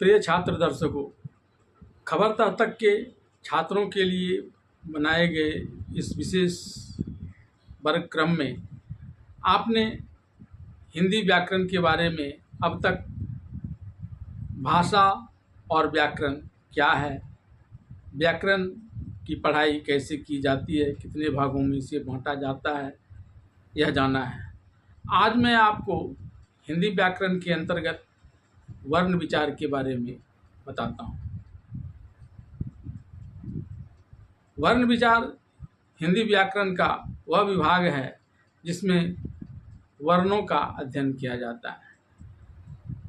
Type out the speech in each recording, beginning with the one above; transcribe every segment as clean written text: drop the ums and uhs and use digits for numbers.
प्रिय छात्र दर्शकों, खबरदार तक के छात्रों के लिए बनाए गए इस विशेष वर्ग क्रम में आपने हिंदी व्याकरण के बारे में अब तक भाषा और व्याकरण क्या है, व्याकरण की पढ़ाई कैसे की जाती है, कितने भागों में इसे बांटा जाता है, यह जाना है। आज मैं आपको हिंदी व्याकरण के अंतर्गत वर्ण विचार के बारे में बताता हूँ। वर्ण विचार हिंदी व्याकरण का वह विभाग है जिसमें वर्णों का अध्ययन किया जाता है।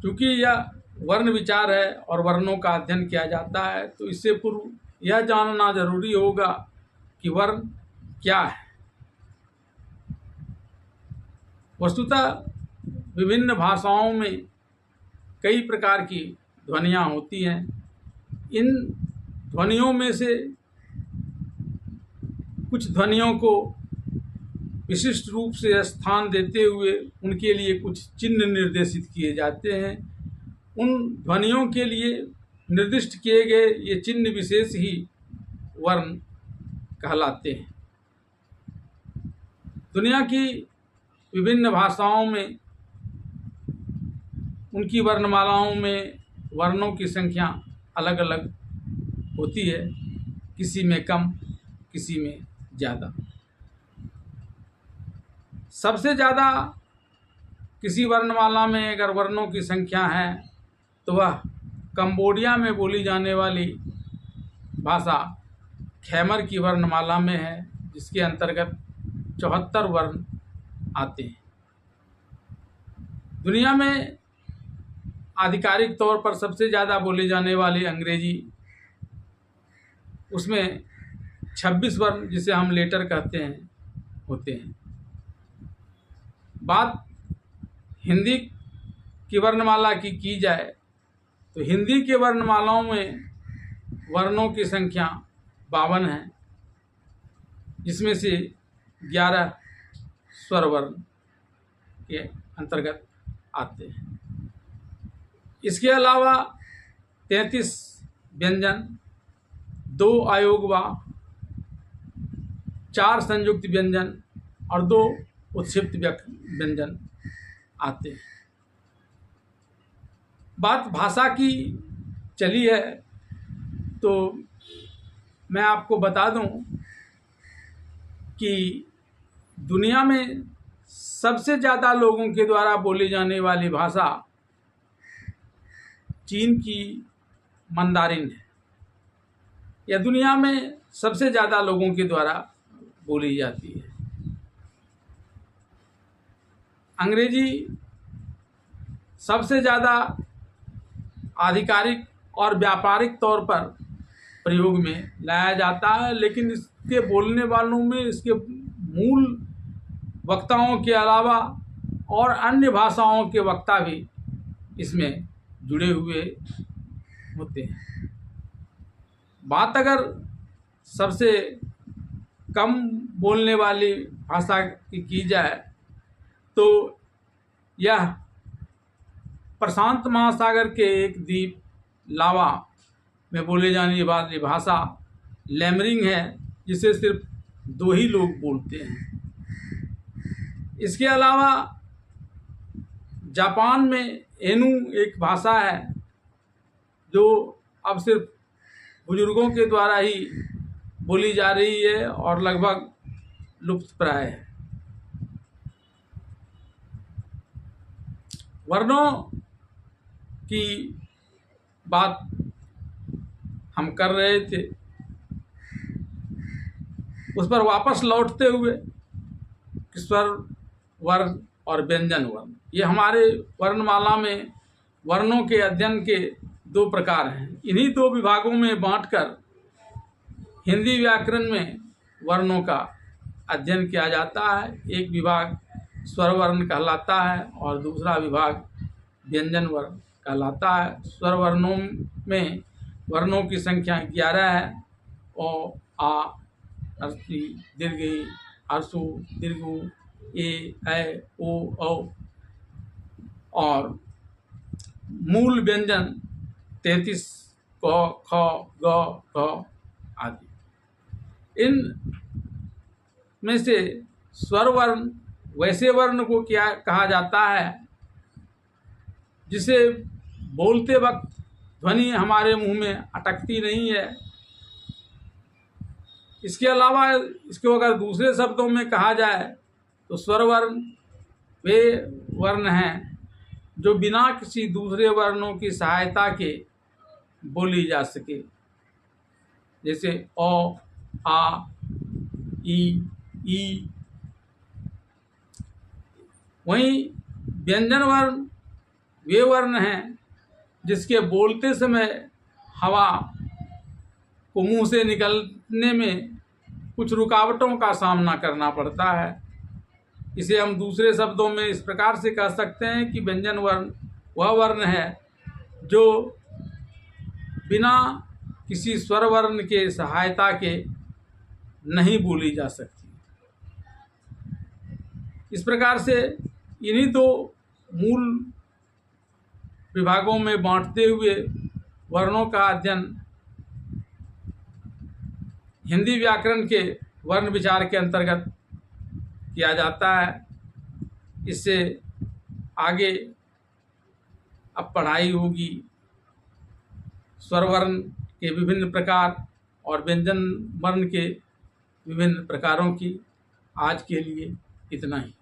क्योंकि यह वर्ण विचार है और वर्णों का अध्ययन किया जाता है, तो इससे पूर्व यह जानना जरूरी होगा कि वर्ण क्या है। वस्तुतः विभिन्न भाषाओं में कई प्रकार की ध्वनियाँ होती हैं। इन ध्वनियों में से कुछ ध्वनियों को विशिष्ट रूप से स्थान देते हुए उनके लिए कुछ चिन्ह निर्देशित किए जाते हैं। उन ध्वनियों के लिए निर्दिष्ट किए गए ये चिन्ह विशेष ही वर्ण कहलाते हैं। दुनिया की विभिन्न भाषाओं में उनकी वर्णमालाओं में वर्णों की संख्या अलग अलग होती है, किसी में कम, किसी में ज़्यादा। सबसे ज़्यादा किसी वर्णमाला में अगर वर्णों की संख्या है तो वह कंबोडिया में बोली जाने वाली भाषा खैमर की वर्णमाला में है, जिसके अंतर्गत 74 वर्ण आते हैं। दुनिया में आधिकारिक तौर पर सबसे ज़्यादा बोली जाने वाली अंग्रेजी, उसमें 26 वर्ण, जिसे हम लेटर कहते हैं, होते हैं। बात हिंदी की वर्णमाला की जाए तो हिंदी के वर्णमालाओं में वर्णों की संख्या 52 है, जिसमें से 11 स्वर वर्ण के अंतर्गत आते हैं। इसके अलावा 33 व्यंजन, 2 अयोगवा, 4 संयुक्त व्यंजन और 2 उत्क्षिप्त व्यंजन आते हैं। बात भाषा की चली है तो मैं आपको बता दूं कि दुनिया में सबसे ज़्यादा लोगों के द्वारा बोली जाने वाली भाषा चीन की मंदारिन है। यह दुनिया में सबसे ज़्यादा लोगों के द्वारा बोली जाती है। अंग्रेजी सबसे ज़्यादा आधिकारिक और व्यापारिक तौर पर प्रयोग में लाया जाता है, लेकिन इसके बोलने वालों में इसके मूल वक्ताओं के अलावा और अन्य भाषाओं के वक्ता भी इसमें जुड़े हुए होते हैं। बात अगर सबसे कम बोलने वाली भाषा की जाए तो यह प्रशांत महासागर के एक द्वीप लावा में बोले जाने वाली भाषा लैमरिंग है, जिसे सिर्फ 2 ही लोग बोलते हैं। इसके अलावा जापान में एनु एक भाषा है जो अब सिर्फ बुजुर्गों के द्वारा ही बोली जा रही है और लगभग लुप्तप्राय है। वर्णों की बात हम कर रहे थे, उस पर वापस लौटते हुए स्वर वर्ण और व्यंजन वर्ण, ये हमारे वर्णमाला में वर्णों के अध्ययन के 2 प्रकार हैं। इन्हीं 2 विभागों में बांटकर हिंदी व्याकरण में वर्णों का अध्ययन किया जाता है। एक विभाग स्वर वर्ण कहलाता है और दूसरा विभाग व्यंजन वर्ण कहलाता है। स्वर वर्णों में वर्णों की संख्या 11 है। ओ, आ, ऋ, दीर्घ, ह्रस्व, दीर्घ, ए, ऐ, ओ, औ। और मूल व्यंजन 33 क, ख, ग, घ आदि। इन में से स्वर वर्ण वैसे वर्ण को क्या कहा जाता है जिसे बोलते वक्त ध्वनि हमारे मुंह में अटकती नहीं है। इसके अलावा इसको अगर दूसरे शब्दों में कहा जाए तो स्वर वर्ण वे वर्ण हैं जो बिना किसी दूसरे वर्णों की सहायता के बोली जा सके, जैसे अ, आ, ई। वहीं व्यंजन वर्ण वे वर्ण हैं जिसके बोलते समय हवा को मुंह से निकलने में कुछ रुकावटों का सामना करना पड़ता है। इसे हम दूसरे शब्दों में इस प्रकार से कह सकते हैं कि व्यंजन वर्ण वह वर्ण है जो बिना किसी स्वर वर्ण के सहायता के नहीं बोली जा सकती। इस प्रकार से इन्हीं दो मूल विभागों में बांटते हुए वर्णों का अध्ययन हिंदी व्याकरण के वर्ण विचार के अंतर्गत किया जाता है। इससे आगे अब पढ़ाई होगी स्वर वर्ण के विभिन्न प्रकार और व्यंजन वर्ण के विभिन्न प्रकारों की। आज के लिए इतना ही।